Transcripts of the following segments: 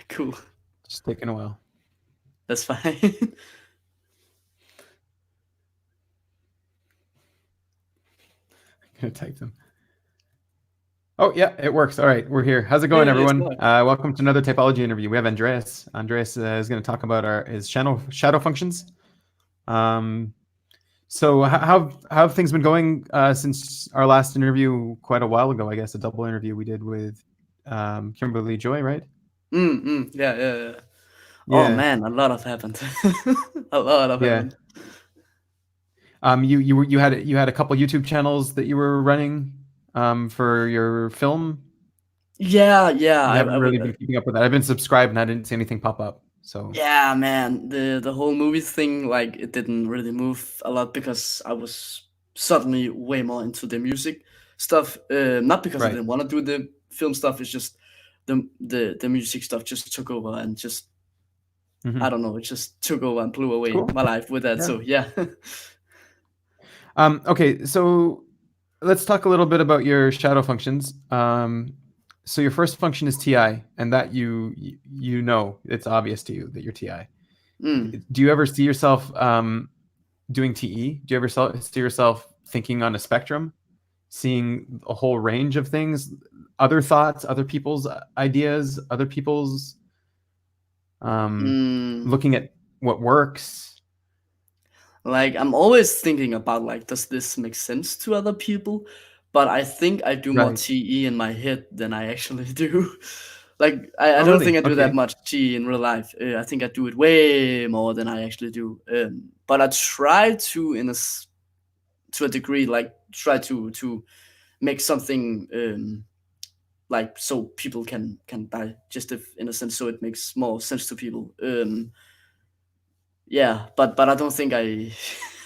Cool. Just taking a while. That's fine. I'm gonna type them. Oh yeah, it works. All right, we're here. How's it going, Hey, let's everyone? go. Welcome to another typology interview. We have Andreas. Andreas is going to talk about his shadow functions. Um, so how have things been going since our last interview quite a while ago? I guess a double interview we did with Kimberly Joy, right? Yeah, yeah, yeah. Oh Yeah, man, a lot of happened. A lot of yeah. happened. You had a couple YouTube channels that you were running for your film. Yeah, yeah. You haven't I would. really been keeping up with that. I've been subscribed and I didn't see anything pop up. So Yeah, man. The whole movie thing, like, it didn't really move a lot because I was suddenly way more into the music stuff. Not because I right. didn't want to do the film stuff. It's just the music stuff just took over and just I Hmm. don't know. It just took over and blew away Cool. my life with that. Yeah. So yeah. Okay, so let's talk a little bit about your shadow functions. So your first function is TI, and that you know it's obvious to you that you're TI. Mm. Do you ever see yourself doing TE? Do you ever see yourself thinking on a spectrum, seeing a whole range of things, other thoughts, other people's ideas, other people's Mm. looking at what works? Like, I'm always thinking about, like, does this make sense to other people? But I think I do more Right. TE in my head than I actually do. Like, I Oh, don't really? think I do that Okay. much TE in real life. I think I do it way more than I actually do. But I try to, to a degree, like, try to make something like so people can digest it in a sense, so it makes more sense to people. Yeah, but I don't think I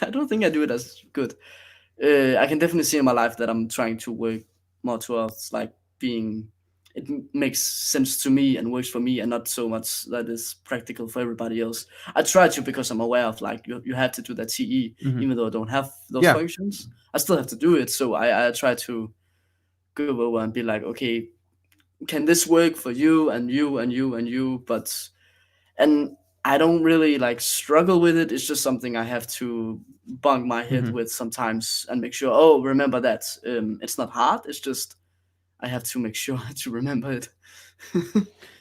I don't think I do it as good. I can definitely see in my life that I'm trying to work more towards, like, being makes sense to me and works for me, and not so much that is practical for everybody else. I try to, because I'm aware of, like, you have to do that TE Hmm. even though I don't have those Yeah. functions. I still have to do it, so I try to go over and be like, okay, can this work for you and you and you and you? But and I don't really, like, struggle with it. It's just something I have to bunk my head Hmm. with sometimes and make sure. Oh, remember that. It's not hard. It's just I have to make sure to remember it.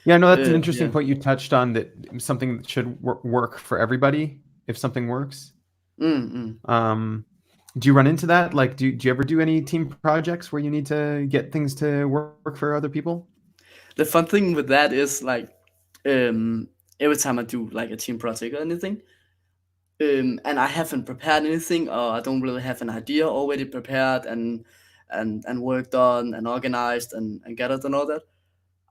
Yeah, no, that's an Yeah. interesting point you touched on, that something that should work for everybody if something works. Mm-mm. Um, do you run into that? Like, do you ever do any team projects where you need to get things to work for other people? The fun thing with that is, like, um, every time I do, like, a team project or anything, and I haven't prepared anything, or I don't really have an idea already prepared and worked on and organized and gathered and all that.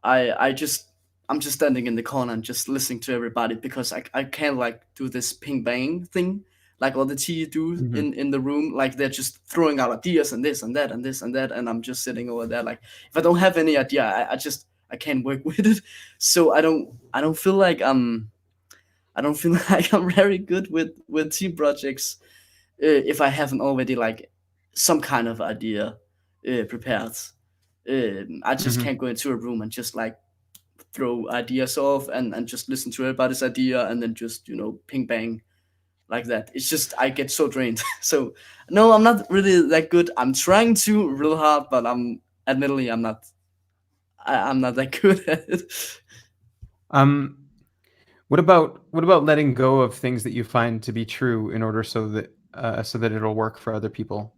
I just I'm just standing in the corner and just listening to everybody, because I can't, like, do this ping bang thing like all the tea do Hmm. in the room. Like, they're just throwing out ideas and this and that and this and that, and I'm just sitting over there, like, if I don't have any idea, I can't work with it. So I don't feel like I don't feel like I'm very good with team projects, if I haven't already, like, some kind of idea prepared. I just Hmm. can't go into a room and just, like, throw ideas off and just listen to everybody's idea and then just, ping bang like that. It's just I get so drained. So no, I'm not really that good. I'm trying to real hard, but admittedly I'm not that good at it. Um, what about letting go of things that you find to be true in order so that it'll work for other people?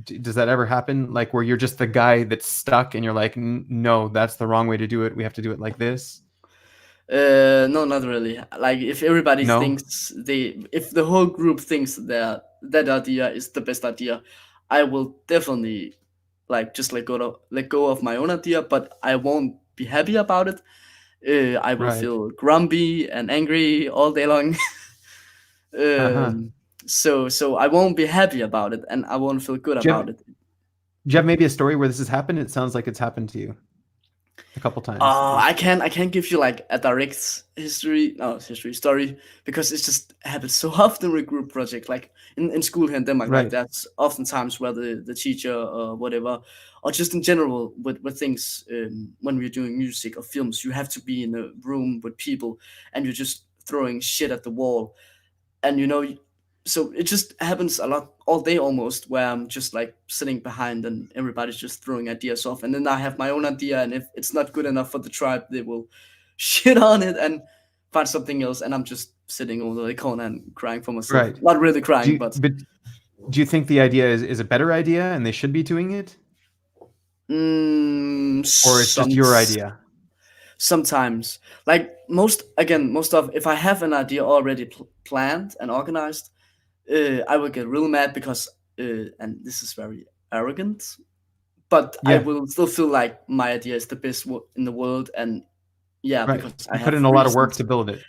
Does that ever happen? Like where you're just the guy that's stuck and you're like, No, that's the wrong way to do it. We have to do it like this." No, not really. Like, if everybody No. thinks if the whole group thinks that idea is the best idea, I will definitely, like, just let go of my own idea, but I won't be happy about it. I will Right. feel grumpy and angry all day long. Uh-huh. So I won't be happy about it, and I won't feel good Do you have about it. do you have maybe a story where this has happened? It sounds like it's happened to you. a couple times at least. I can't give you like a direct history story because it just happens so often with group project. Like in school here in Denmark, like Right. that's often times where the teacher or whatever, or just in general with things when we're doing music or films, you have to be in a room with people and you're just throwing shit at the wall, and so it just happens a lot all day almost, where I'm just like sitting behind and everybody's just throwing ideas off, and then I have my own idea, and if it's not good enough for the tribe, they will shit on it and find something else, and I'm just sitting over the corner and crying for myself, Right. not really Do crying, you, but but do you think the idea is a better idea and they should be doing it, mm, or it's just some your idea? sometimes, like most of, if I have an idea already planned and organized, I will get real mad because, and this is very arrogant, but I Yeah. will still feel like my idea is the best in the world, and yeah, Right. because I You put have in a lot of work reasons. to build it.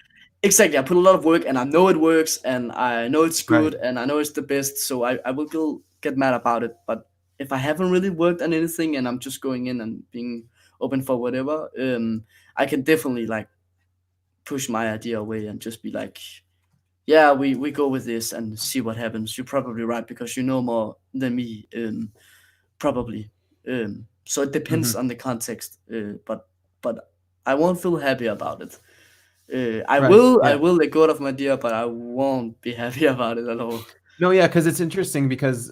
Exactly, I put a lot of work, and I know it works, and I know it's Right. good, and I know it's the best. So I will get mad about it. But if I haven't really worked on anything, and I'm just going in and being open for whatever, I can definitely like push my idea away and just be like, yeah, we go with this and see what happens. You're probably right because you know more than me, probably. So it depends Hmm. on the context, but I won't feel happy about it. I Right. will I Yeah. will let go of my idea, but I won't be happy about it at all. No, yeah, because it's interesting because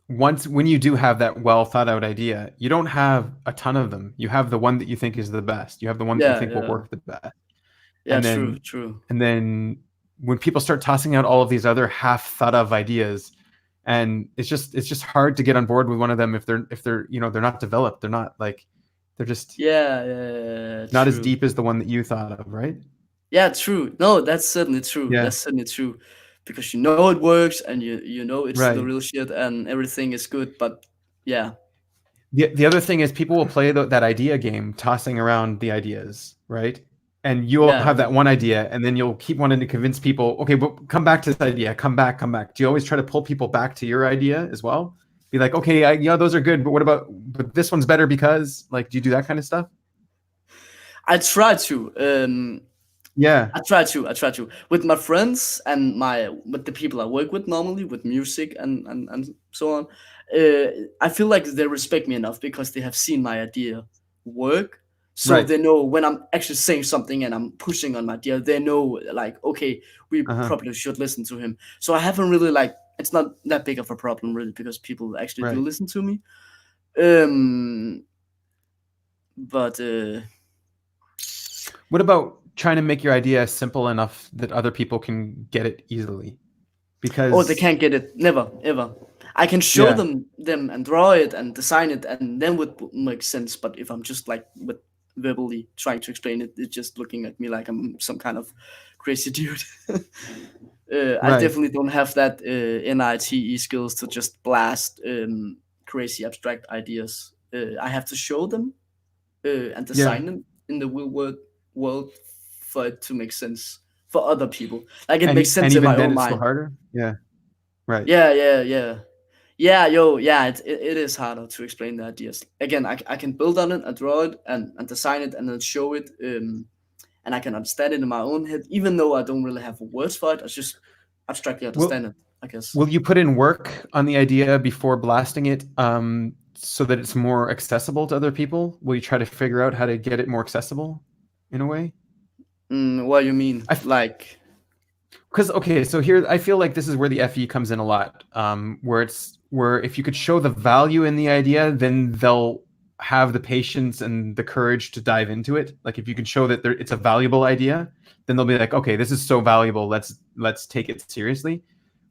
once when you do have that well thought out idea, you don't have a ton of them. You have the one that you think is the best. You have the one that you Yeah, think will yeah, work the best. yeah. And True, then true. and then when people start tossing out all of these other half thought of ideas, and it's just hard to get on board with one of them if they're they're not developed. They're not like they're just Yeah, yeah, yeah, yeah, not as true. deep as the one that you thought of, right? Yeah, true. No, that's certainly true. Yeah. That's certainly true, because you know it works and you know it's the Right. real shit and everything is good. But yeah, The other thing is people will play that idea game, tossing around the ideas, right? And you'll yeah, have yeah. that one idea, and then you'll keep wanting to convince people, okay, but come back to this idea, come back, come back. Do you always try to pull people back to your idea as well? Be like, okay, yeah, those are good, but what about, but this one's better because, like, do you do that kind of stuff? I try to. Yeah, I try to with my friends and my with the people I work with normally with music and so on. I feel like they respect me enough because they have seen my idea work, so right. they know when I'm actually saying something and I'm pushing on my idea. They know like, okay, we Uh-huh. probably should listen to him. So I haven't really like, it's not that big of a problem really because people actually do Right. listen to me. Um, but What about trying to make your idea simple enough that other people can get it easily? Oh, they Because, can't get it. Never, ever. I can show yeah, them and draw it and design it, and then would make sense. But if I'm just like with verbally trying to explain it, it's just looking at me like I'm some kind of crazy dude. I right. definitely don't have that NITE skills to just blast crazy abstract ideas. I have to show them and Yeah. design them in the real world for it to make sense for other people. Like it makes And sense in even my then own it's still mind. harder. Yeah. Right. Yeah, yeah, yeah. Yeah, yo, yeah, it is harder to explain the ideas. Again, I can build on it, I draw it, and design it, and then show it, and I can understand it in my own head, even though I don't really have words for it. I just abstractly Will understand it, I guess. will you put in work on the idea before blasting it, so that it's more accessible to other people? Will you try to figure out how to get it more accessible in a way? What do you mean? I Like, Because okay, so here I feel like this is where the FE comes in a lot, where if you could show the value in the idea, then they'll have the patience and the courage to dive into it. Like if you can show that it's a valuable idea, then they'll be like, okay, this is so valuable, let's take it seriously.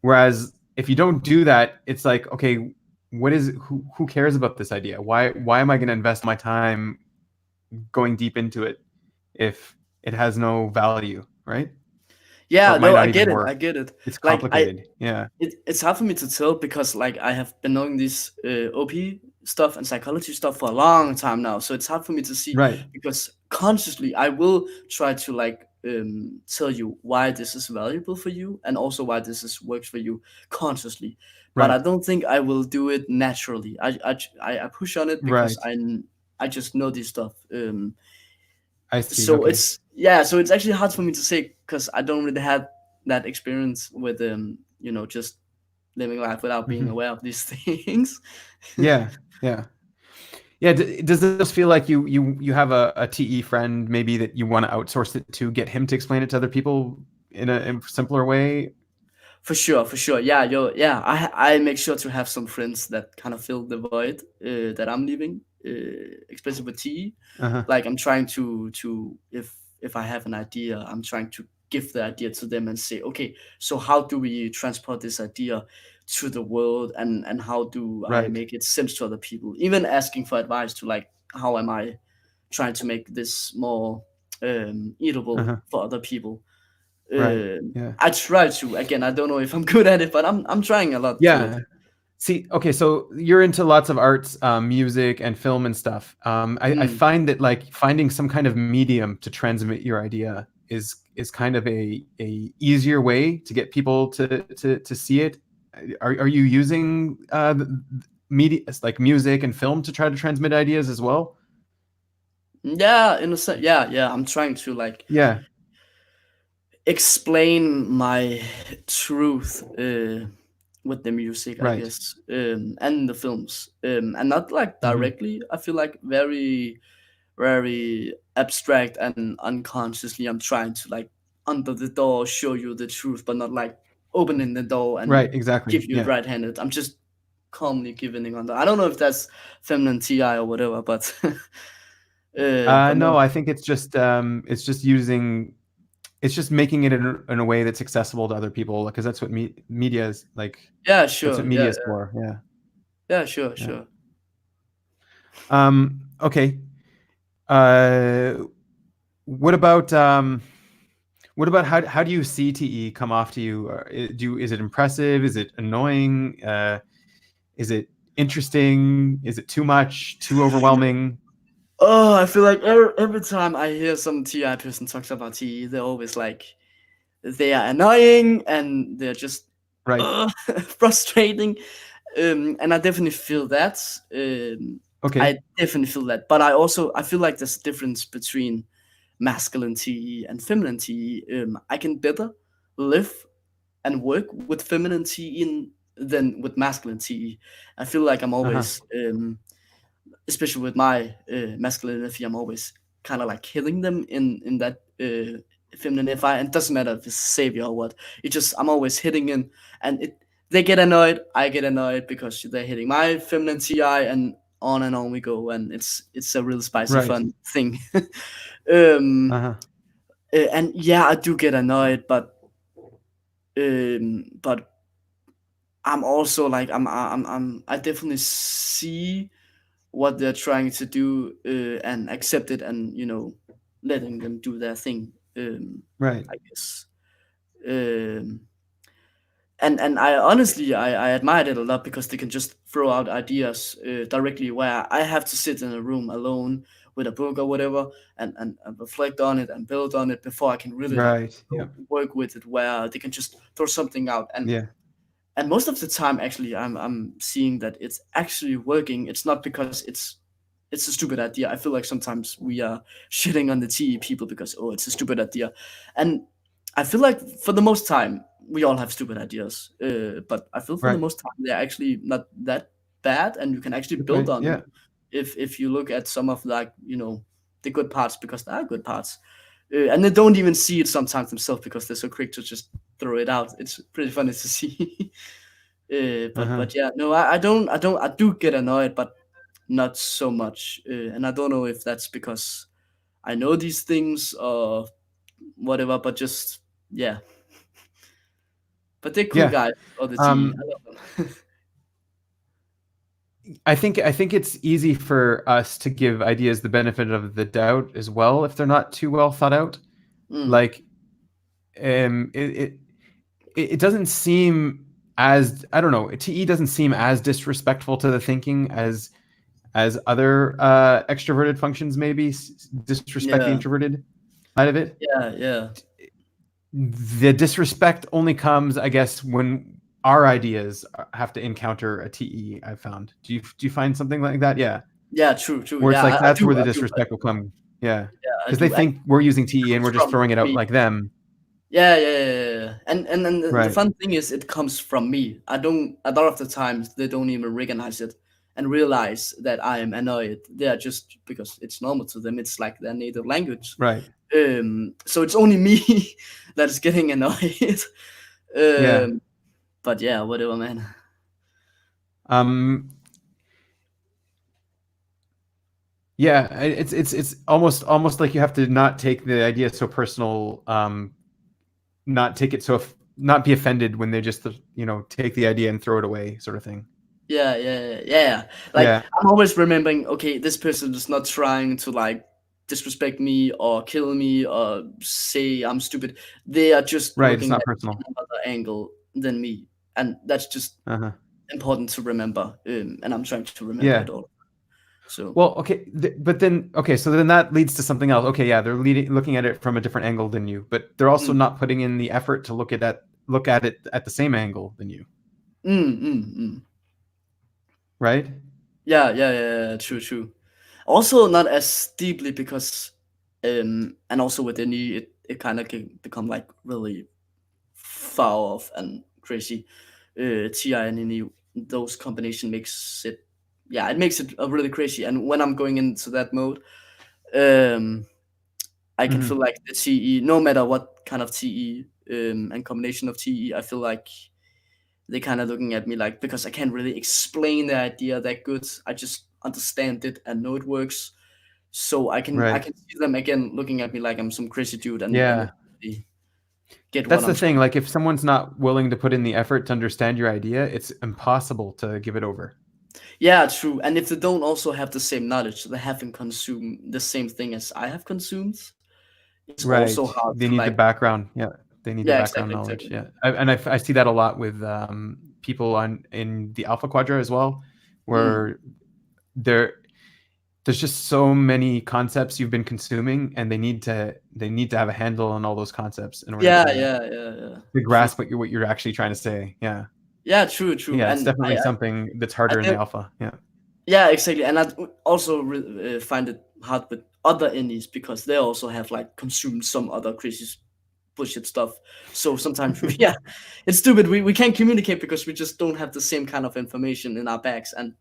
Whereas if you don't do that, it's like, okay, who cares about this idea? Why am I going to invest my time going deep into it if it has no value, right? Or yeah, it might no, not I even get it, work. I get it. It's Like, complicated. Yeah. it's hard for me to tell because like I have been knowing this OP stuff and psychology stuff for a long time now, so it's hard for me to see Right. because consciously I will try to like tell you why this is valuable for you and also why this is works for you consciously, but I Right. don't think I will do it naturally. I push on it because Right. I just know this stuff. I see. So Okay. it's yeah, so it's actually hard for me to say because I don't really have that experience with just living life without being Hmm. aware of these things. Yeah. Yeah. Yeah. Does this feel like you have a TE friend maybe that you want to outsource it to, get him to explain it to other people in a simpler way? For sure, for sure. Yeah, yeah. I make sure to have some friends that kind of fill the void that I'm leaving, especially with tea. Uh-huh. Like I'm trying to if I have an idea, I'm trying to give the idea to them and say, okay, so how do we transport this idea to the world, and how do I Right. make it sense to other people? Even asking for advice to like how am I trying to make this more eatable Uh-huh. for other people. Right. uh, Yeah. I try to. Again, I don't know if I'm good at it, but I'm trying a lot to it. Yeah. See, okay, so you're into lots of arts, music and film and stuff. I Mm. find that like finding some kind of medium to transmit your idea is kind of a easier way to get people to see it. Are you using media like music and film to try to transmit ideas as well? Yeah, in a sense. Yeah, yeah. I'm trying to like Yeah. explain my truth with the music, I Right. guess, and the films, and not like Hmm. directly. I feel like very, very abstract and unconsciously. I'm trying to like under the door show you the truth, but not like opening the door and Right. Exactly. give you it Yeah. right-handed. I'm just calmly giving on the. I don't know if that's feminine ti or whatever, but but No, no. I think it's just using it's just making it in a way that's accessible to other people because that's what media is like. Yeah, That's what sure. media Yeah, is for. Yeah. yeah, sure, Yeah. sure. Okay. Uh, what about how do you see TE come off to you? Is it impressive? Is it annoying? Is it interesting? Is it too much? Too overwhelming? Oh, I feel like every time I hear some TI person talks about TE, they're always like they are annoying and they're just Right. frustrating. And I definitely feel that. I Okay. definitely feel that. But I feel like there's a difference between masculine TE and feminine TE. I can better live and work with feminine TE than with masculine TE. I feel like I'm Uh huh. always especially with my masculinity, I'm always kind of like killing them in that feminine FI, and it doesn't matter if it's savior or what. It just I'm always hitting in, and it they get annoyed, I get annoyed because they're hitting my feminine TI, and on we go, and it's a real spicy Right. fun thing. um, Uh huh. and yeah, I do get annoyed, but I'm also like I definitely see what they're trying to do and accept it and letting them do their thing, Right. I guess. um, and I honestly I admired it a lot because they can just throw out ideas directly where I have to sit in a room alone with a book or whatever and reflect on it and build on it before I can really like Right. Yeah. work with it, where they can just throw something out, Yeah. and most of the time actually I'm seeing that it's actually working. It's not because it's a stupid idea. I feel like sometimes we are shitting on the TE people because it's a stupid idea, and I feel like for the most time we all have stupid ideas, but I feel for the Right. most time they're actually not that bad, and you can actually Good build point. on Yeah. them if you look at some of like the good parts, because there are good parts, and they don't even see it sometimes themselves because they're so quick to just throw it out. It's pretty funny to see. Uh huh. But yeah, no, I do get annoyed, but not so much. And I don't know if that's because I know these things or whatever, but just yeah. But they're cool Yeah. guys, all the T. Um, I love them. I think it's easy for us to give ideas the benefit of the doubt as well if they're not too well thought out. Mm, Like, um, it it, it doesn't seem as I don't know. TE doesn't seem as disrespectful to the thinking as other extroverted functions maybe disrespect the yeah, introverted side of it. yeah, yeah. The disrespect only comes, I guess, when our ideas have to encounter a TE. I've found. Do you find something like that? Yeah. Yeah, true, true. Where it's Yeah, like that's where the I do. disrespect will come. Yeah, Yeah, I because they do. And think we're using it TE and comes we're just from throwing it out me. like them. Yeah, yeah, yeah, yeah, yeah. And the Right, fun thing is, it comes from me. I don't. A lot of the times, they don't even recognize it and realize that I am annoyed. They are just, because it's normal to them. It's like their native language. right. So it's only me that is getting annoyed. Yeah. um, but yeah, whatever, man. Um, yeah, it's almost like you have to not take the idea so personal, not take it so not be offended when they just take the idea and throw it away, sort of thing. Yeah, yeah, yeah, yeah. Like, Yeah, I'm always remembering, okay, this person is not trying to like disrespect me or kill me or say I'm stupid. They are just right. It's looking not at personal. another angle than me, and that's just Uh-huh. important to remember. And I'm trying to remember Yeah. it all. So, Well, okay, but then okay, so then that leads to something else. Okay, yeah, they're looking at it from a different angle than you, but they're also mm, not putting in the effort to look at it at the same angle than you, mm. right? Yeah, yeah, yeah, yeah, true, true. Also, not as deeply because, and also with any, it kind of can become like really far off and crazy. TI and any, those combination makes it, yeah, it makes it really crazy. And when I'm going into that mode, um, I can feel Hmm. like the TE, no matter what kind of TE, and combination of TE, I feel like they kind of looking at me like, because I can't really explain the idea that good. I just understand it and know it works. So I Right. can see them again looking at me like I'm some crazy dude, and Yeah. they get what That's I'm the thing. trying. Like if someone's not willing to put in the effort to understand your idea, it's impossible to give it over. Yeah, true. And if they don't also have the same knowledge, they haven't consumed the same thing as I have consumed, it's also Right. hard They to need the like. background. Yeah. They need the Yeah, background exactly, knowledge. exactly. Yeah. I see that a lot with people on in the Alpha Quadra as well, Mm. where they're there's just so many concepts you've been consuming and they need to have a handle on all those concepts in order Yeah, to yeah, yeah, yeah. True. grasp what you're actually trying to say. Yeah. Yeah, true, true. Yeah, it's And definitely something that's I harder in the def- alpha. Yeah. yeah, exactly. And I also find it hard with other indies because they also have like consumed some other crazy bullshit stuff. So sometimes, yeah, it's stupid. We can't communicate because we just don't have the same kind of information in our bags, and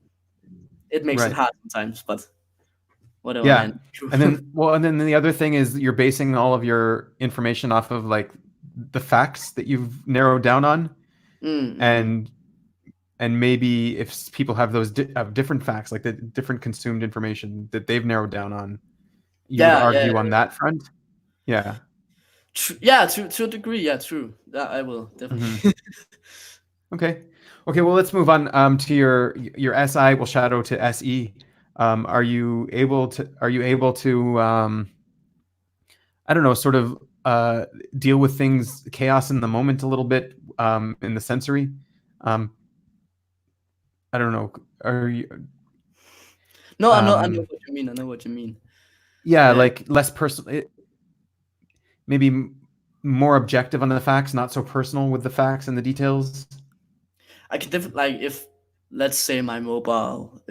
it makes it Right. hard sometimes. But whatever, Yeah. man. True. And then the other thing is you're basing all of your information off of like the facts that you've narrowed down on, Mm. and maybe if people have those have different facts, like the different consumed information that they've narrowed down on, you would Yeah, yeah, argue on that front. Yeah. yeah. To a degree, yeah, true. That I will Hmm. definitely. Okay. Okay. Well, let's move on to your SI. Will shadow to SE. Are you able to I don't know, sort of deal with things, chaos in the moment a little bit, in the sensory? Um, I don't know. Are you No, I know um, what you mean. I know what you mean. yeah, Uh, like less personal, maybe more objective on the facts, not so personal with the facts and the details. I can definitely, like, if let's say my mobile,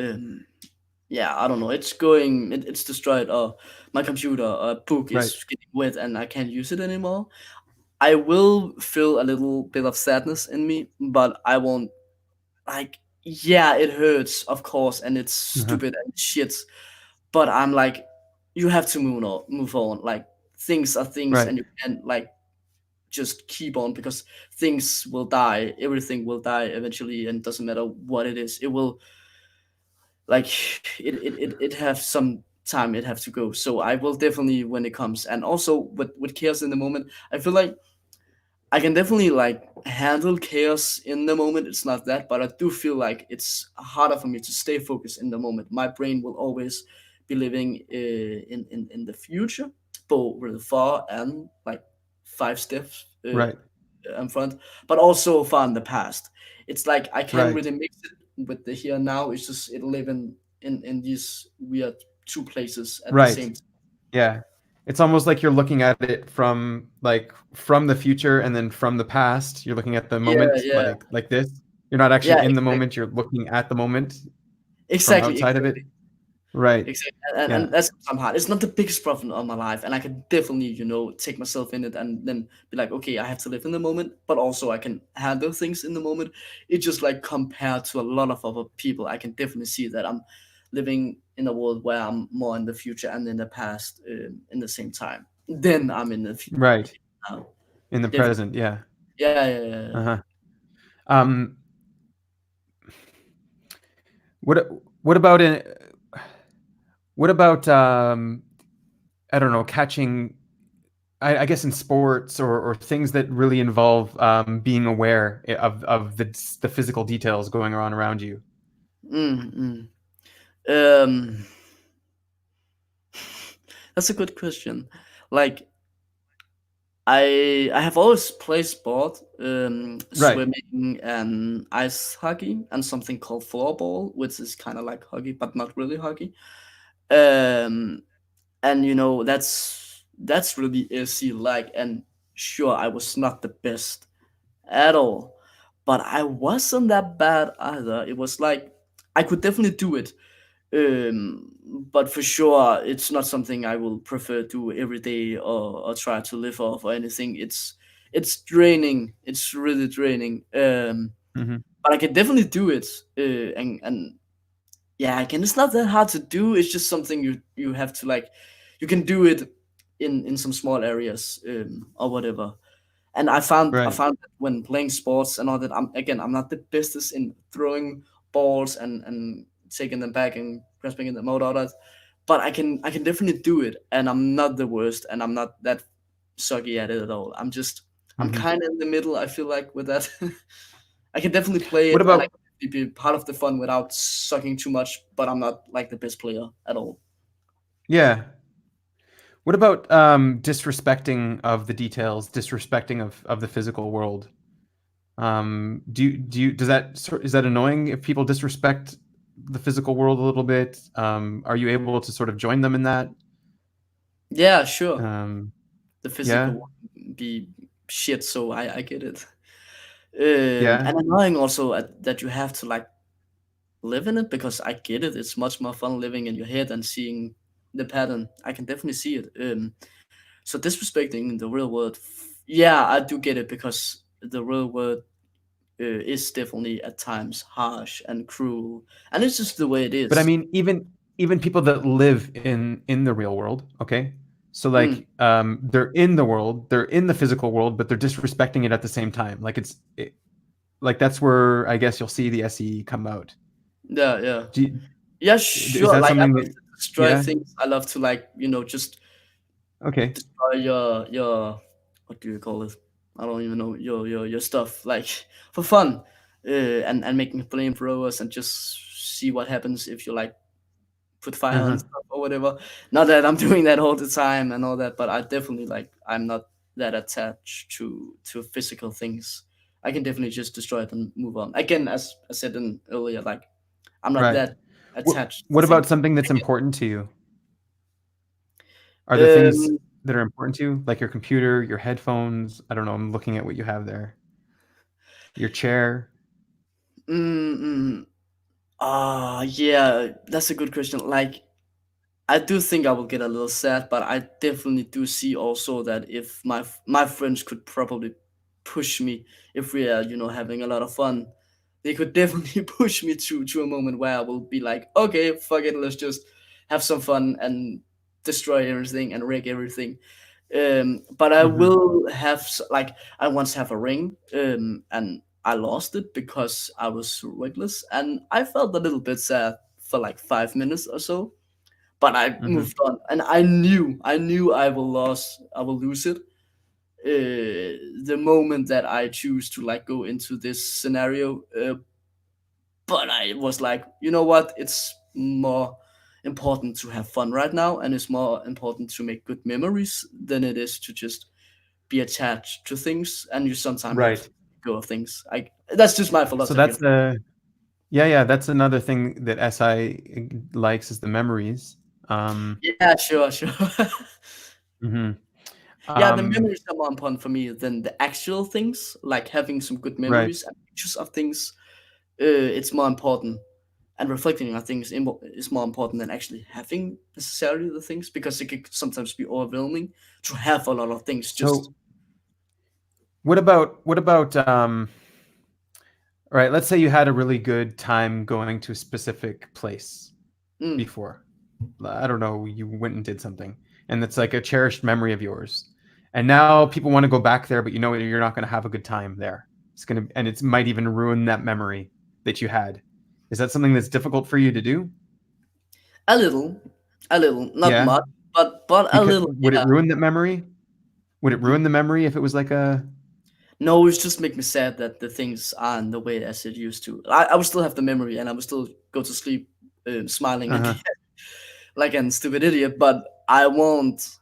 yeah, I don't know, it's going, it's destroyed, or my computer or a book Right. is getting wet and I can't use it anymore. I will feel a little bit of sadness in me, but I won't like. Yeah, it hurts, of course, and it's Uh-huh. stupid and shit. But I'm like, you have to move on. Like, things are things, Right. and you can't like just keep on, because things will die. Everything will die eventually, and it doesn't matter what it is. It will, like, it have some time it have to go. So I will definitely, when it comes, and also with chaos in the moment, I feel like I can definitely like handle chaos in the moment. It's not that, but I do feel like it's harder for me to stay focused in the moment. My brain will always be living in the future, both really far and like 5 steps Right. in front, but also far in the past. It's like I can't Right. really mix it with the here and now. It's just it live in these weird two places at the Right. same time. Yeah. It's almost like you're looking at it from the future and then from the past. You're looking at the Yeah, moment yeah, like this. You're not yeah, actually in the exactly, moment. You're looking at the moment from exactly, outside of it. exactly. Right. Exactly, Yeah. and that's some hard. It's not the biggest problem of my life, and I can definitely, take myself in it and then be like, okay, I have to live in the moment, but also I can handle things in the moment. It's just like compared to a lot of other people, I can definitely see that I'm living in a world where I'm more in the future and in the past in the same time. Then I'm in the Right. now. In the Definitely, present, yeah. yeah, yeah, yeah, yeah. Uh-huh. Um, what what about in what about, I don't know, catching I guess in sports or things that really involve, being aware of the physical details going on around you? Mm, mm. That's a good question. Like I have always played sport, Right. swimming and ice hockey, and something called floorball, which is kind of like hockey but not really hockey. Um, and that's really easy. Like, and sure, I was not the best at all, but I wasn't that bad either. It was like I could definitely do it, um, but for sure, it's not something I will prefer to every day or try to live off or anything. It's draining. It's really draining. Mhm. But I can definitely do it. And yeah, again, it's not that hard to do. It's just something you have to like. You can do it in some small areas or whatever. And I Right. found that when playing sports and all that, I'm not the bestest in throwing balls and taking them back and grasping them out, all that. But I can definitely do it, and I'm not the worst, and I'm not that sucky at it at all. I'm Mhm. kind of in the middle. I feel like with that, I can definitely play What it, and I about can be part of the fun without sucking too much. But I'm not like the best player at all. yeah. What about, disrespecting of the details, disrespecting of the physical world? Does that is that annoying if people disrespect the physical world a little bit? Are you able to sort of join them in that? Yeah, sure. Um, The yeah, physical won't be shit, so I get it. yeah, And annoying also that you have to like live in it because I get it. It's much more fun living in your head and seeing the pattern. I can definitely see it. So disrespecting the real world, yeah, I do get it because the real world is definitely at times harsh and cruel, and it's just the way it but I is. mean, even people that live in the real world, okay? So Mm, like, they're in the world, they're in the physical world, but they're disrespecting it at the same time. Like that's where I guess you'll see the SE come out. yeah, yeah, Do you, yeah. is Sure. that Like I something love that, to destroy yeah? things. I love to like just Okay. destroy your what do you call it? I don't even know your stuff like for fun, and making flamethrowers and just see what happens if you like put fire on Uh-huh. stuff or whatever. Not that I'm doing that all the time and all that, but I definitely like I'm not that attached to physical things. I can definitely just destroy it and move on. Again, as I said in earlier, like I'm not Right. that attached to What about things. something that's important to you? Are there things Um, that are important to you, like your computer, your headphones? I don't know. I'm looking at what you have there. Your chair. mm, yeah, that's a good question. Like I do think I will get a little sad, but I definitely do see also that if my friends could probably push me if we are having a lot of fun, they could definitely push me to a moment where I will be like, okay, fuck it, let's just have some fun and destroy everything and wreck everything. But I Mhm. will have like I once have a ring, and I lost it because I was reckless, and I felt a little bit sad for like 5 minutes or so, but I Mhm. moved on, and I knew I will lose it. The moment that I choose to like go into this scenario, but I was like, you know what? It's more important to have fun right now, and it's more important to make good memories than it is to just be attached to things. And you sometimes have to Right. let go of things. That's just my So philosophy. that's the yeah, yeah, that's another thing that SI likes is the memories. Yeah, sure, sure. Mhm. Yeah, the Um, memories are more important for me than the actual things. Like having some good right. memories and pictures of things, it's more important. and reflecting on things is more important than actually having necessarily the things, because it could sometimes be overwhelming to have a lot of things. Just So what about all right, let's say you had a really good time going to a specific place mm, before. I don't know, you went and did something, and it's like a cherished memory of yours. And now people want to go back there, but you know you're not going to have a good time there. It's going to, and it might even ruin that memory that you had. Is that something that's difficult for you to do? a little, a little, not Yeah, much, but a because little. would it Yeah. ruin that memory? Would it Mm. ruin the memory if it was like a? No, it's just make me sad that the things aren't the way as it used to. I would still have the memory, and I would still go to sleep smiling Uh again huh. like a stupid idiot. But I won't.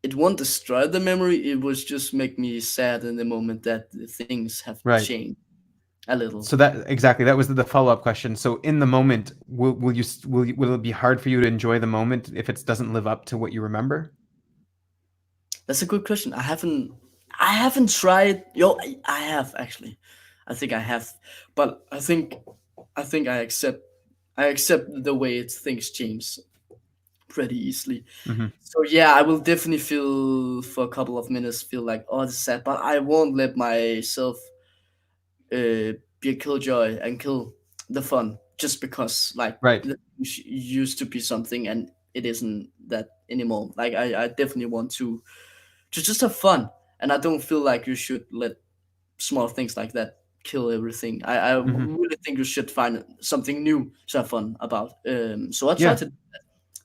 It won't destroy the memory. It would just make me sad in the moment that the things have Right. changed a little. So that exactly that was the follow up question. So in the moment, will it be hard for you to enjoy the moment if it doesn't live up to what you remember? That's a good question. I haven't tried. Yo, I have actually. I think I have, but I think I accept the way things change pretty easily. Hmm. So yeah, I will definitely feel for a couple of minutes feel like, oh, this is sad, but I won't let myself be a killjoy and kill the fun just because like Right. the used to be something and it isn't that anymore. Like I definitely want to just have fun, and I don't feel like you should let small things like that kill everything. I Hmm. really think you should find something new to have fun about. So I try Yeah. to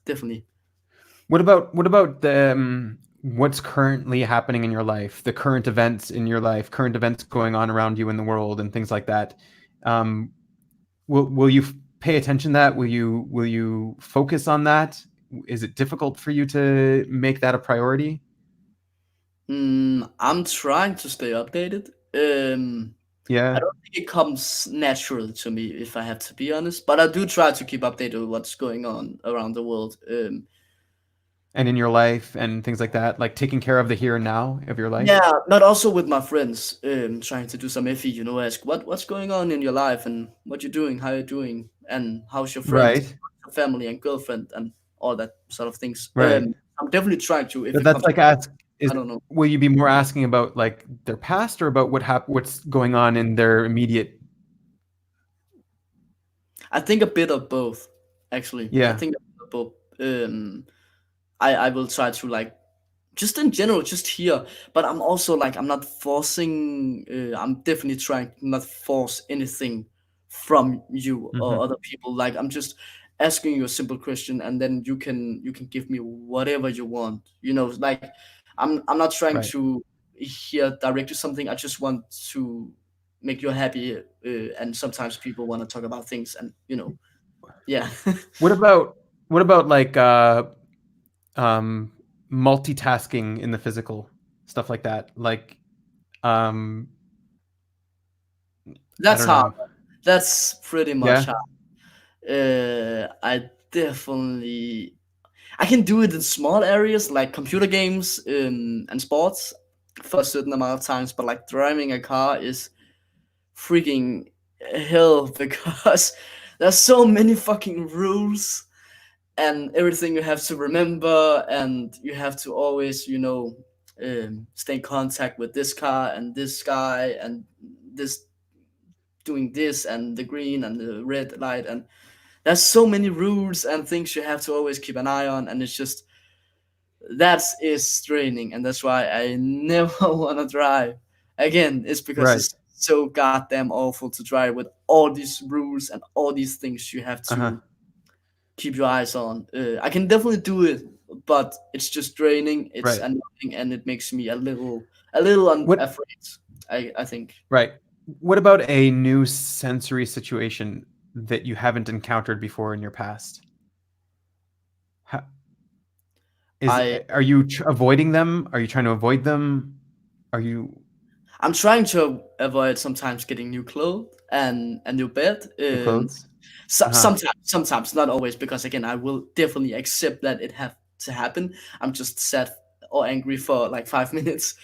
definitely. What about the what's currently happening in your life, the current events in your life, current events going on around you in the world, and things like that? Um, will you pay attention to that? Will you focus on that? Is it difficult for you to make that a priority? I'm trying to stay updated. I Yeah. don't think it comes naturally to me, if I have to be honest. But I do try to keep updated with what's going on around the world. And in your life and things like that, like taking care of the here and now of your life. Yeah, but also with my friends, trying to do some iffy, ask what's going on in your life and what you're doing, how you're doing, and how's your friends, Right. your family and girlfriend, and all that sort of things. Right. I'm definitely trying to, if But it that's comes, like ask is I don't know. will you be more asking about like their past or about what's going on in their immediate. I think a bit of both, actually. I Yeah. think a bit of both. I will try to like just in general, just here. But I'm also like I'm not forcing. I'm definitely trying to not force anything from you or Mhm. other people. Like I'm just asking you a simple question, and then you can give me whatever you want. Like I'm not trying Right. to hear direct to something. I just want to make you happy. And sometimes people want to talk about things, and yeah. What about what about like um multitasking in the physical stuff like that? Like um I That's don't hard. know. That's pretty much Yeah. hard. I definitely I can do it in small areas like computer games and sports for a certain amount of times, but like driving a car is freaking hell because there's so many fucking rules and everything you have to remember, and you have to always stay in contact with this car and this guy and this doing this and the green and the red light, and there's so many rules and things you have to always keep an eye on, and it's just that is straining, and that's why I never want to drive again. It's because Right. it's so goddamn awful to drive with all these rules and all these things you have Uh-huh. to keep your eyes on. I can definitely do it, but it's just draining, it's Right. annoying, and it makes me a little What afraid. I think. right. What about a new sensory situation that you haven't encountered before in your past? Ha- Is I are you avoiding them? Are you trying to avoid them? Are you I'm trying to avoid sometimes getting new clothes and a new bed. new clothes? Uh-huh. Sometimes, not always, because again, I will definitely accept that it have to happen. I'm just sad or angry for like 5 minutes.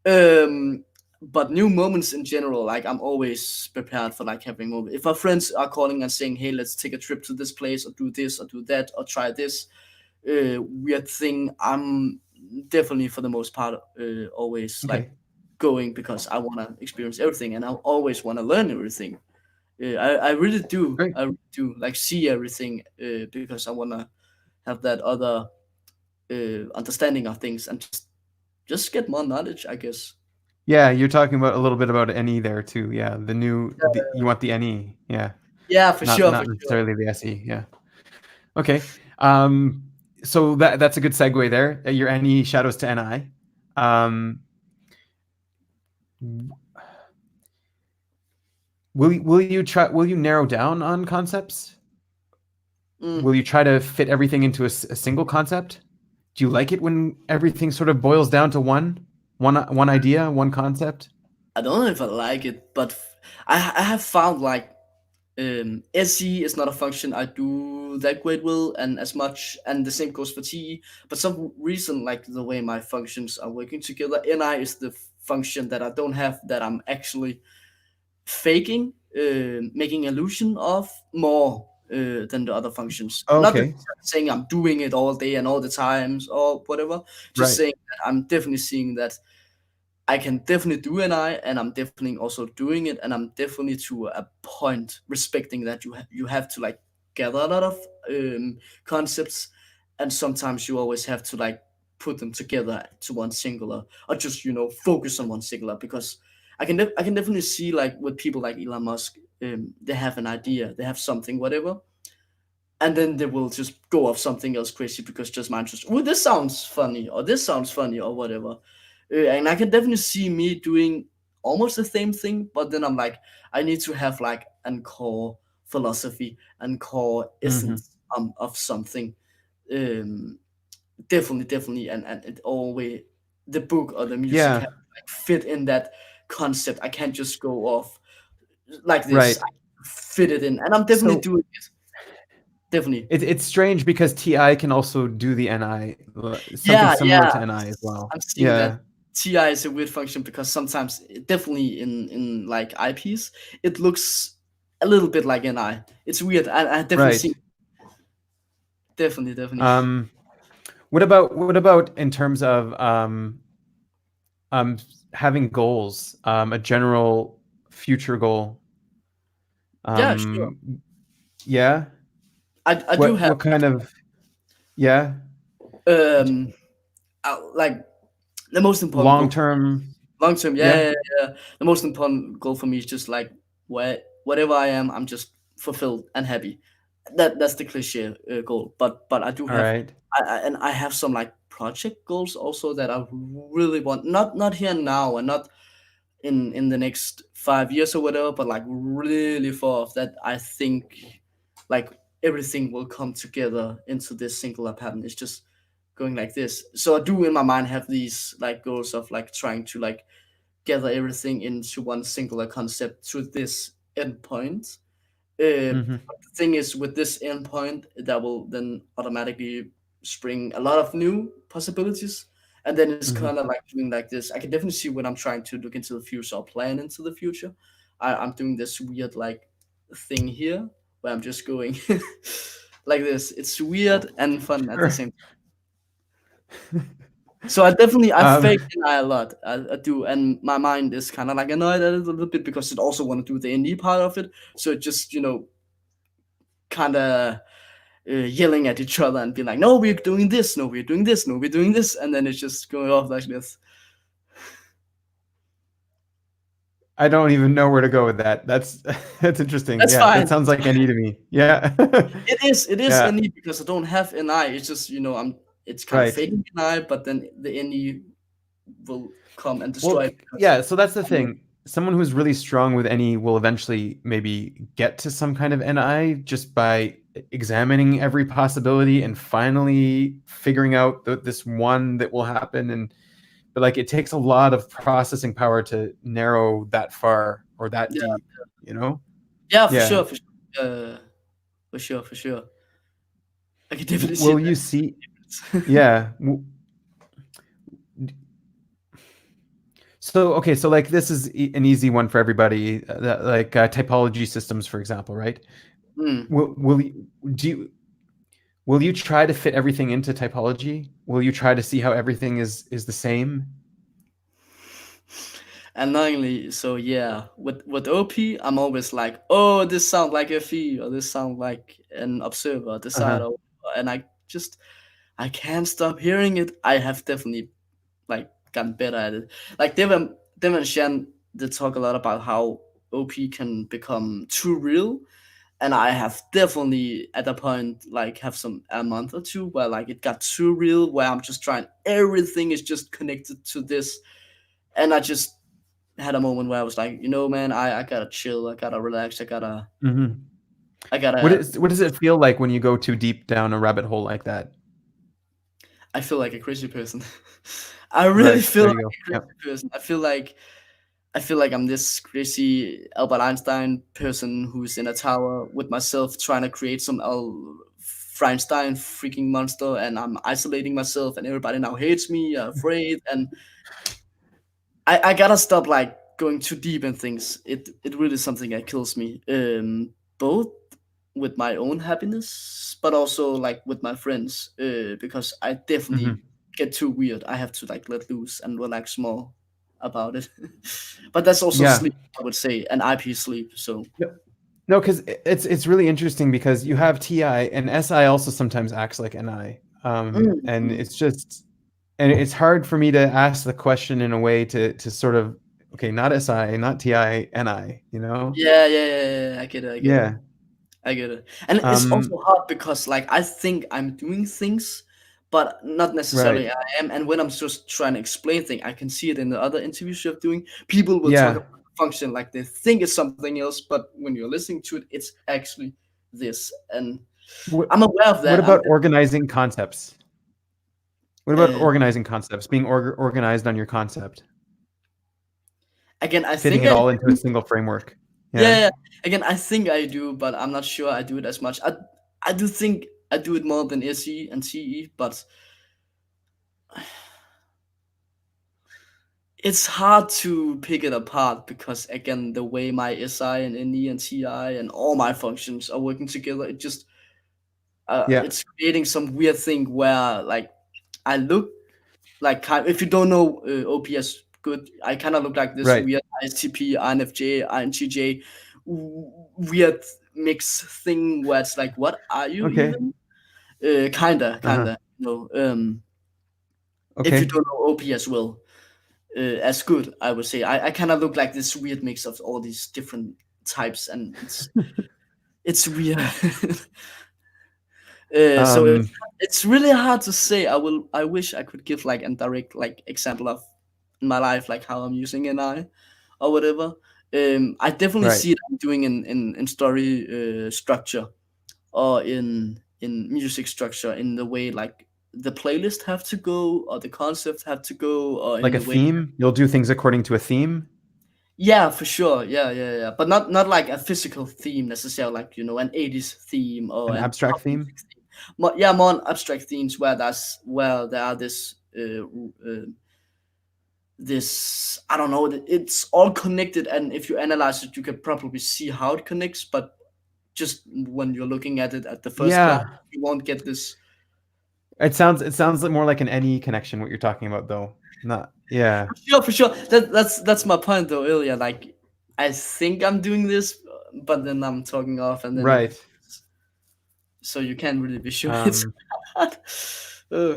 Um, but new moments in general, like I'm always prepared for like having moments. If our friends are calling and saying, "Hey, let's take a trip to this place, or do this, or do that, or try this weird thing," I'm definitely for the most part always like Okay, going because I want to experience everything and I always want to learn everything. I really do. great. I really do like see everything because I want to have that other understanding of things and just get more knowledge, I guess. Yeah, you're talking about a little bit about NE there too. Yeah, you want the NE. Yeah, Yeah, for not sure, not for sure. necessarily the SE. Yeah. Okay. Um, so that's a good segue there. Your NE shadows to NI. Um, will you narrow down on concepts? Mm, Will you try to fit everything into a single concept? Do you like it when everything sort of boils down to one idea, one concept? I don't know if I like it, but I have found like SE is not a function I do that great with and as much, and the same goes for TE. But some reason, like the way my functions are working together, NI is the function that I don't have that I'm actually faking, making illusion of more than the other functions. Not that Okay, saying I'm doing it all day and all the times or whatever. Just right. saying that I'm definitely seeing that I can definitely do NI, and I'm definitely also doing it, and I'm definitely to a point respecting that you have to like gather a lot of concepts, and sometimes you always have to like put them together to one singular, or just focus on one singular because I can definitely see like with people like Elon Musk, they have an idea, they have something, whatever, and then they will just go off something else crazy because just my interest. Oh, this sounds funny, or this sounds funny, or whatever. And I can definitely see me doing almost the same thing, but then I'm like, I need to have like an core philosophy and core Hmm. essence of something. Um, definitely, and it always the book or the music Yeah, have to like fit in that concept. I can't just go off like this. right. I fit it in, and I'm definitely So doing it. Definitely. it's strange because TI can also do the NI, something Yeah, similar yeah. to NI as well. I'm seeing that Yeah, TI is a weird function because sometimes, definitely in like IPs, it looks a little bit like NI. It's weird. I definitely right. see. Definitely. Um, what about in terms of um, having goals, a general future goal? Yeah, sure. Um, yeah. I do What have what kind of yeah um like the most important long goal. term? Long term, Yeah. yeah. The most important goal for me is just like whatever I am, I'm just fulfilled and happy. That's the cliche goal. But I do All have, right. and I have some like project goals also that I really want. Not here and now, and not in the next 5 years or whatever. But like really far off that I think like everything will come together into this singular pattern. It's just going like this. So I do in my mind have these like goals of like trying to like gather everything into one singular concept to this endpoint. Hmm. But the thing is, with this endpoint, that will then automatically spring a lot of new possibilities. And then it's Hmm. kind of like doing like this. I can definitely see when I'm trying to look into the future or plan into the future. I'm doing this weird like thing here where I'm just going like this. It's weird and fun at the Sure. same. So I Um, fake deny a lot. I do, and my mind is kind of like annoyed at it a little bit because it also want to do the indie part of it. So it just kind of yelling at each other and be like, "No, we're doing this. No, we're doing this. No, we're doing this," and then it's just going off like this. I don't even know where to go with that. That's that's interesting. That's Yeah, that fine. sounds like NE to me. Yeah. It is. It is Yeah. indie because I don't have NI. It's just I'm. It's kind of Right. faking NI, but then the indie will come and Well, destroy it because yeah, so that's the I'm. thing. Someone who's really strong with NE will eventually maybe get to some kind of NI just by examining every possibility and finally figuring out this one that will happen. And but like it takes a lot of processing power to narrow that far or that Yeah. deep, you know? Yeah, for Yeah. sure. For sure. For sure. For sure. I can definitely see Will you that. see? Yeah. So okay, so like this is an easy one for everybody, like typology systems, for example, right? Mm. Do you will you try to fit everything into typology? Will you try to see how everything is the same? Annoyingly, so yeah, with OP, I'm always like, oh, this sounds like a FE, or this sounds like an observer, Uh-huh. decider, and I can't stop hearing it. I have definitely like gotten better at it. Like Devin and Shan, they talk a lot about how OP can become too real, and I have definitely at a point like have some a month or two where like it got too real, where I'm just trying everything is just connected to this, and I just had a moment where I was like, man, I gotta chill, I gotta relax, Mhm. I gotta. What does it feel like when you go too deep down a rabbit hole like that? I feel like a crazy person. I really Right. feel There like you go. a Yep. crazy person. I feel like I'm this crazy Albert Einstein person who's in a tower with myself trying to create some Einstein freaking monster, and I'm isolating myself, and everybody now hates me, afraid, and I gotta stop like going too deep in things. It really is something that kills me. Both with my own happiness, but also like with my friends. Because I definitely Mhm. get too weird. I have to like let loose and relax more about it. But that's also Yeah. sleep, I would say, and IP sleep. So No, no, because it's really interesting because you have TI and SI also sometimes acts like NI. And mm, it's just and it's hard for me to ask the question in a way to sort of okay, not SI, not TI, NI, you know? yeah, yeah, yeah, yeah, yeah, I get it, I get it. Yeah. I get it. And it's also Um, hard because like I think I'm doing things, but not right. necessarily I am. And when I'm just trying to explain things, I can see it in the other interviews you're doing. People will talk Yeah. about the function like they think it's something else, but when you're listening to it, it's actually this. And What I'm aware of what that. I'm about organizing concepts? What about uh, organizing concepts? Being organized on your concept, again, I fitting think it I all into a do. single framework. Yeah, Yeah. yeah. Again, I think I do, but I'm not sure I do it as much. I do think I do it more than SE and CE, but it's hard to pick it apart because again the way my SI and NE and TI and all my functions are working together, Yeah. it's creating some weird thing where like I look like if you don't know OPS good, I kind of look like this Right. weird ISTP, INFJ, INTJ weird mix thing where it's like what are you Okay. even Uh-huh. kinda if you Okay. don't know OP as well as good, I would say. I kind of look like this weird mix of all these different types, and it's weird. So Um, it's really hard to say. I wish I could give like a direct like example of in my life, like how I'm using NI or whatever. I definitely right. see it I'm doing in story structure or in music structure in the way like the playlist have to go or the concept have to go or in Like a the way. theme. You'll do things according to a theme, Yeah, for sure. Yeah, yeah, yeah. But not like a physical theme necessarily, like an 80s theme or an an abstract pop theme. music theme. More on abstract themes where there are this I don't know. It's all connected, and if you analyze it, you can probably see how it connects. But just when you're looking at it at the first glance, Yeah. you won't get this. It sounds like more like an NE connection what you're talking about though. Not yeah. For sure. That's my point though earlier. Like I think I'm doing this, but then I'm talking off, and then it Right. so you can't really be sure it's Um, not. uh,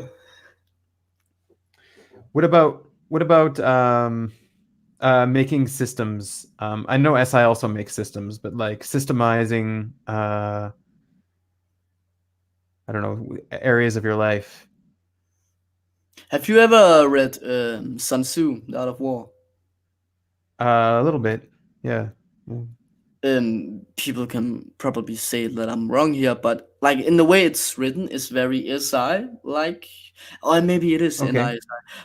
what about making systems? I know SI also makes systems, but like systemizing I don't know, areas of your life. have you ever read Sun Tzu, The Art of War? A little bit. Yeah. Mm. People can probably say that I'm wrong here, but like in the way it's written, it's very SI like, or maybe it is Okay. NI.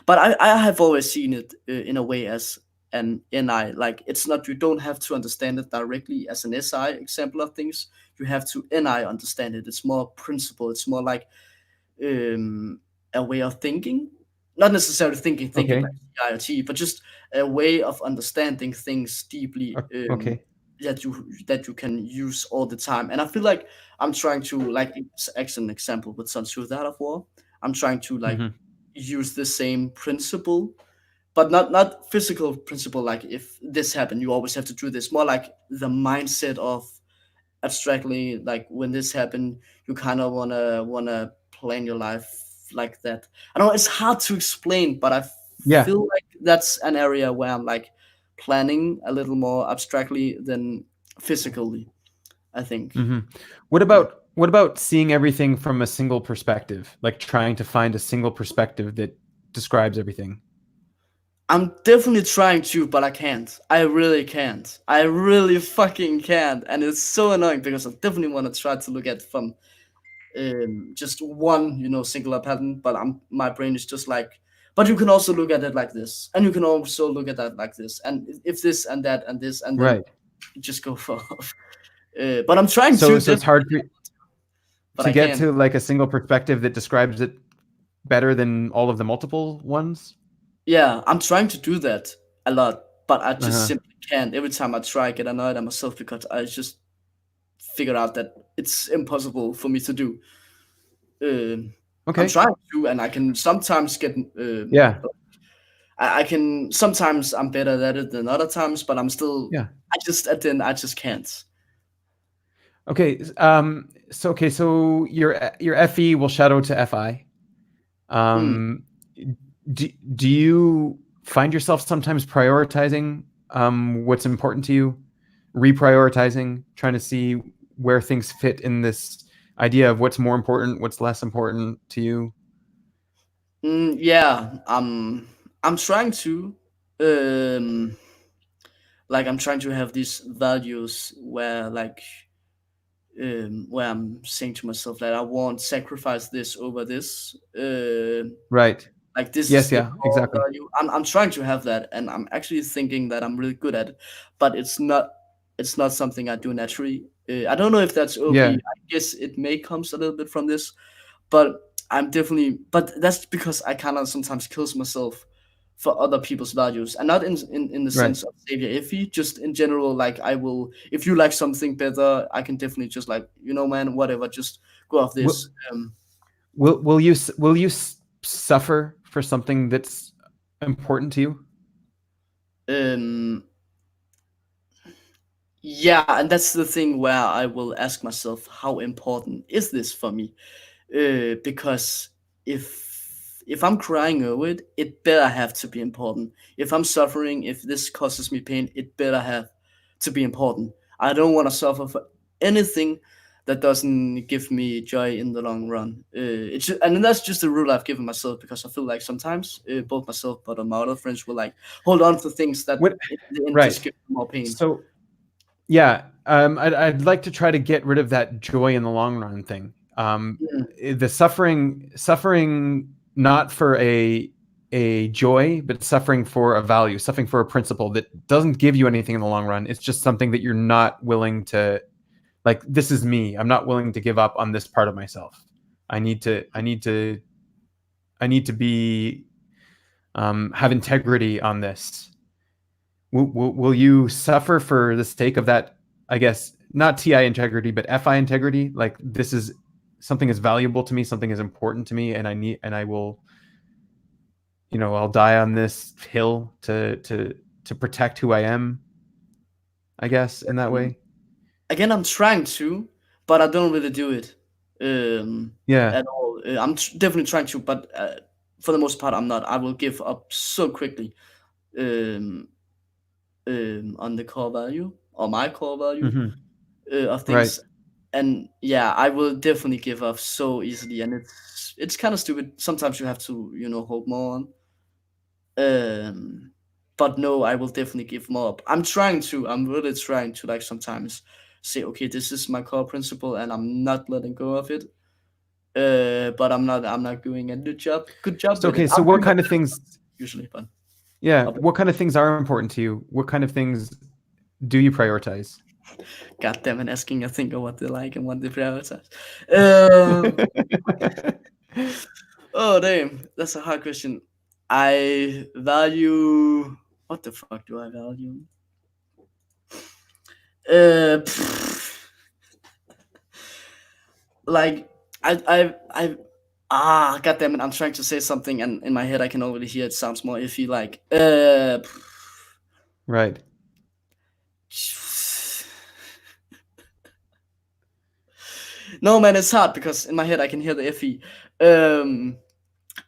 But I have always seen it in a way as an NI. Like it's not you don't have to understand it directly as an SI example of things. You have to NI understand it. It's more principle. It's more like um, a way of thinking. not necessarily thinking Okay. like IoT, but just a way of understanding things deeply, Okay. that you can use all the time. And I feel like I'm trying to, like, as an example with Sun Tzu, that of War, I'm trying to like Hmm. use the same principle, but not physical principle. Like if this happened, you always have to do this. More like the mindset of abstractly, like when this happened, you kind of wanna plan your life like that. I know it's hard to explain, but I Yeah. feel like that's an area where I'm like planning a little more abstractly than physically, I think. Hmm. Yeah. What about seeing everything from a single perspective, like trying to find a single perspective that describes everything? I'm definitely trying to, but I can't. I really can't. I really fucking can't. And it's so annoying because I definitely want to try to look at from just one, singular pattern, but my brain is just like, but you can also look at it like this, and you can also look at that like this, and if this and that and this, and then Right. just go for off. But I'm trying to So it's definitely, hard for you but to I get can't. to like a single perspective that describes it better than all of the multiple ones. Yeah, I'm trying to do that a lot, but I just Uh-huh. simply can't. Every time I try, I get annoyed at myself because I just figured out that it's impossible for me to do. Um, I'm Okay. trying to, and I can sometimes get Yeah. I can sometimes I'm better at it than other times, but I'm still Yeah. I just at the end I just can't. Okay. So your FE will shadow to FI. Mm, Um, do you find yourself sometimes prioritizing what's important to you, reprioritizing, trying to see where things fit in this idea of what's more important, what's less important to you? yeah, I'm trying to um like I'm trying to have these values where like where I'm saying to myself that I won't sacrifice this over this. Right. Like this is Yes. the Yeah. core Exactly. value. I'm trying to have that, and I'm actually thinking that I'm really good at it, but it's not something I do naturally. I don't know if that's OP. Yeah. I guess it may comes a little bit from this, but I'm definitely. But that's because I kind of sometimes kills myself for other people's values, and not in the Right. sense of savior iffy, just in general. Like I will, if you like something better, I can definitely just like man, whatever, just go off Will this. will you suffer for something that's important to you? Um, Yeah, and that's the thing where I will ask myself, how important is this for me? Because if I'm crying over it, it better have to be important. If I'm suffering, if this causes me pain, it better have to be important. I don't want to suffer for anything that doesn't give me joy in the long run. And that's just a rule I've given myself because I feel like sometimes both myself but my other friends will like hold on to things that What? in the end just Right. give them more pain. So yeah, I'd like to try to get rid of that joy in the long run thing. Mm, The suffering not for a joy, but suffering for a value, suffering for a principle that doesn't give you anything in the long run. It's just something that you're not willing to, like. This is me. I'm not willing to give up on this part of myself. I need to. I need to. I need to be have integrity on this. Will you suffer for the sake of that? I guess not TI integrity, but FI integrity. Like this is something is valuable to me, something is important to me, and I will, I'll die on this hill to protect who I am. I guess in that mm. way. Again, I'm trying to, but I don't really do it Yeah. at all. I'm definitely trying to, but for the most part, I'm not. I will give up so quickly um, on the core value or my core value Hmm. of Right. things, and yeah, I will definitely give up so easily, and it's kind of stupid. Sometimes you have to, hold more on. Um, but no, I will definitely give more up. I'm trying to. I'm really trying to like sometimes say, okay, this is my core principle, and I'm not letting go of it. But I'm not doing a good job So with it. okay. So I'm what doing my kind of best things? usually, but Yeah. I'll be, What kind of things are important to you? What kind of things do you prioritize? God damn it, asking I think of what they like and what they prioritize. Um, oh damn, that's a hard question. I value. What the fuck do I value? Pff, like I God damn it! I'm trying to say something, and in my head I can already hear it sounds more iffy. Like Right. no man, it's hard because in my head I can hear the iffy. Um,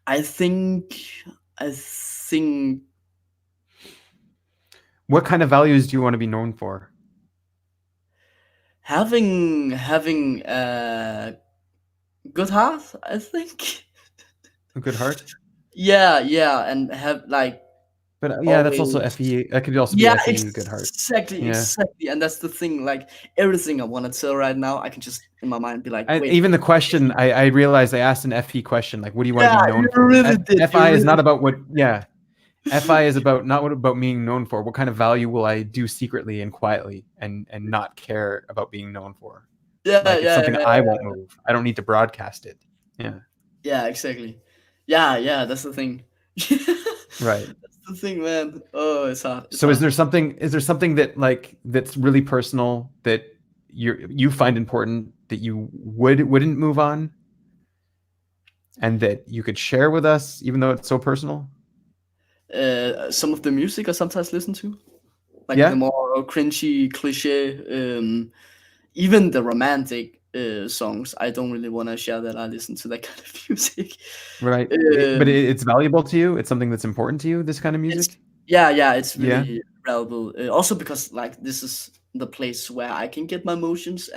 I think I think What kind of values do you want to be known for? having good heart. I think. A good heart? Yeah, yeah, and have like But yeah, that's also always. FE. That could also be Yeah, FE, good heart. exactly, Yeah. exactly, and that's the thing. Like everything I want to tell right now, I can just in my mind be like, And wait, even the question, I realized I asked an FE question, like, what do you want to yeah, be you known for? really did, you FI is really, not about what, yeah. FI is about not what about being known for. What kind of value will I do secretly and quietly and not care about being known for? yeah, Like it's yeah, something I yeah, won't move. I don't need to broadcast it. Yeah. yeah, exactly. Yeah, yeah, that's the thing. Right. That's the thing, man. Oh, it's hard. It's So hard. is there something that like that's really personal that you find important that you wouldn't move on and that you could share with us even though it's so personal? Some of the music I sometimes listen to, like the Yeah? more cringy, cliche, even the romantic songs. I don't really want to share that I listen to that kind of music. Right. But Um, it's valuable to you. It's something that's important to you, this kind of it's music? yeah, yeah, it's Yeah. really valuable. Also because like this is the place where I can get my emotions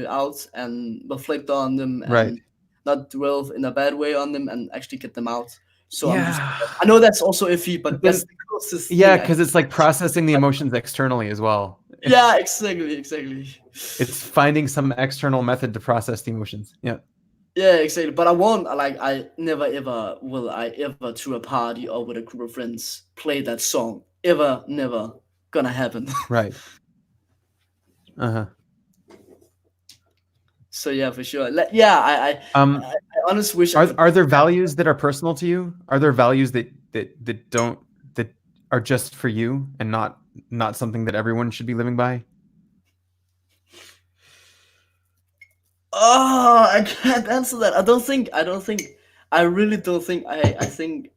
out and reflect on them Right. and not dwell in a bad way on them and actually get them out. So I'm using Yeah. that. I know that's also iffy, but But that's then the closest yeah, thing I cuz it's like processing the like. emotions externally as well. Yeah, exactly, exactly. It's finding some external method to process the emotions. Yeah. Yeah, exactly. But I won't like I never ever will I ever to a party or with a group of friends play that song. Ever, never gonna happen. Right. Uh-huh. So yeah, for sure. Like, yeah, Um I honestly wish I could. are there values that are personal to you? Are there values that don't that are just for you and not something that everyone should be living by? Oh, I can't answer that. I don't think. I don't think. I really don't think. I think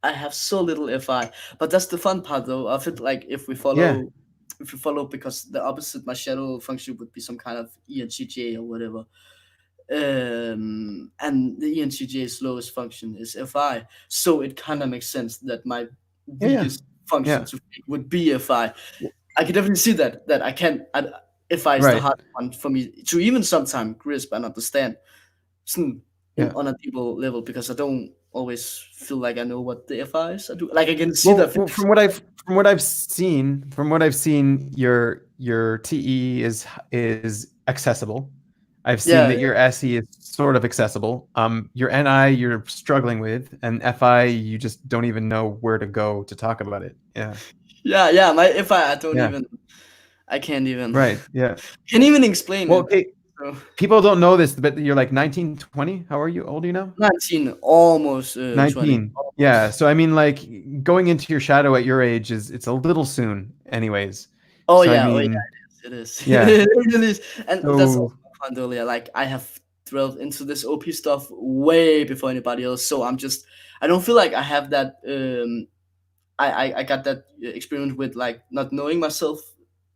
I have so little FI. But that's the fun part, though. I feel like Yeah. if we follow, because the opposite my shadow function would be some kind of ENTJ or whatever. And the ENTJ's lowest function is FI. So it kind of makes sense that my Yeah, yeah. weakest function Yeah. to fake would be FI. I can definitely see that I can't. FI is the Right. hard one for me to even sometimes grasp and understand in Yeah. on a deeper level because I don't always feel like I know what the FIs are doing. Like I can see the Well, from what I've seen, your TE is accessible. I've seen yeah, that your SE is sort of accessible. Your NI you're struggling with, and FI you just don't even know where to go to talk about it. Yeah. yeah. My FI I don't Yeah. even I can't even Right. Yeah. can't even explain Well, it. okay, So people don't know this, but you're like 19, 20. How are you? Old are you now? 19, almost 20, 19. Yeah. almost. So I mean, like going into your shadow at your age is it's a little soon, anyways. So I Oh yeah, mean, it is. It yeah. is. It really is. And that's also So my point earlier. Like I have delved into this OP stuff way before anybody else. So I don't feel like I have that I got that experience with like not knowing myself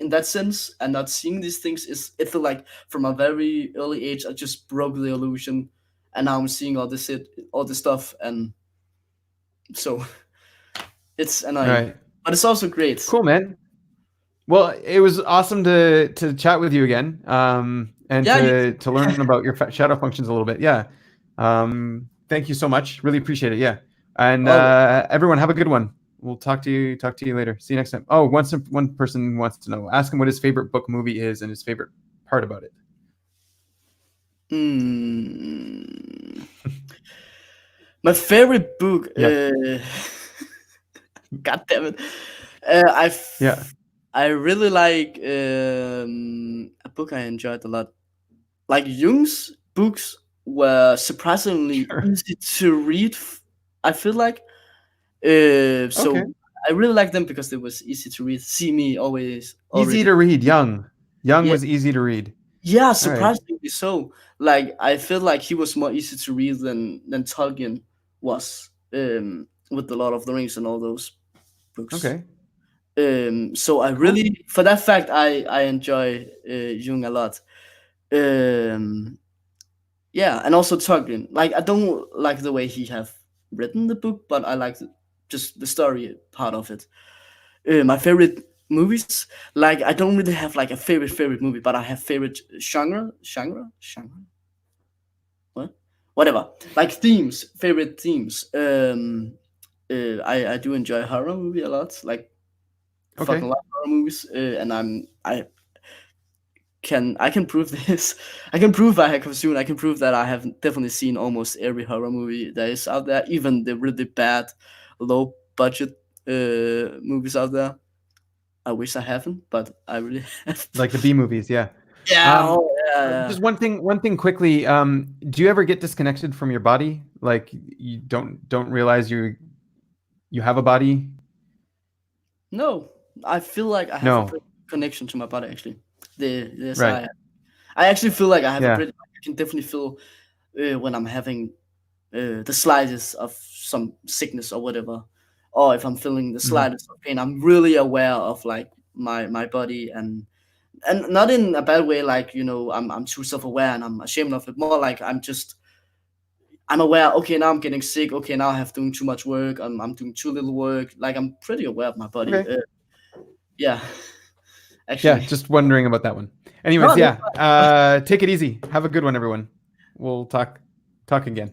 in that sense and not seeing these things is it feel like from a very early age I just broke the illusion and now I'm seeing all this stuff and so it's annoying. right. But it's also great. Cool, man. Well, it was awesome to chat with you again, and Yeah, you to learn about your shadow functions a little bit. Yeah. Thank you so much. Really appreciate it. Yeah. And always. everyone, have a good one. We'll talk to you later. See you next time. Oh, one person wants to know. Ask him what his favorite book movie is and his favorite part about it. Mm. My favorite book Yeah. God damn it. Uh, I Yeah. f- I really like a book I enjoyed a lot. Like Jung's books were surprisingly Sure. easy to read. I feel like, So Okay. I really like them because it was easy to read. See me always Easy already. to read. Young. Young Yeah, was easy to read. yeah, All right. surprisingly so. Like I feel like he was more easy to read than Tolkien was, with the Lord of the Rings and all those books. Okay. So I Cool. really, for that fact, I enjoy Jung a lot. Um, yeah, and also Tolkien. Like I don't like the way he have written the book, but I like just the story part of it. My favorite movies, like I don't really have like a favorite movie, but I have favorite genre, what, whatever, like themes, favorite themes. I do enjoy horror movie a lot, like fucking Okay. love horror movies, and I can prove this. I can prove I have consumed. I can prove that I have definitely seen almost every horror movie that is out there, even the really bad, low budget movies out there. I wish I haven't, but I really have. Like the B movies. Yeah. Yeah, Um, oh, yeah, yeah. just one thing quickly. Do you ever get disconnected from your body? Like you don't realize you have a body? No, I feel like I have a No. pretty connection to my body. Actually, the Right. I actually feel like I have a Yeah. pretty. I can definitely feel when I'm having the slightest of some sickness or whatever, or if I'm feeling the Hmm. slightest of pain. I'm really aware of like my body, and not in a bad way. Like I'm too self aware and I'm ashamed of it. More like I'm aware. Okay, now I'm getting sick. Okay, now I have doing too much work. I'm doing too little work. Like I'm pretty aware of my body. Okay. Yeah, Yeah. actually. Just wondering about that one. No, Anyways, that's yeah. Take it easy. Have a good one, everyone. We'll talk again.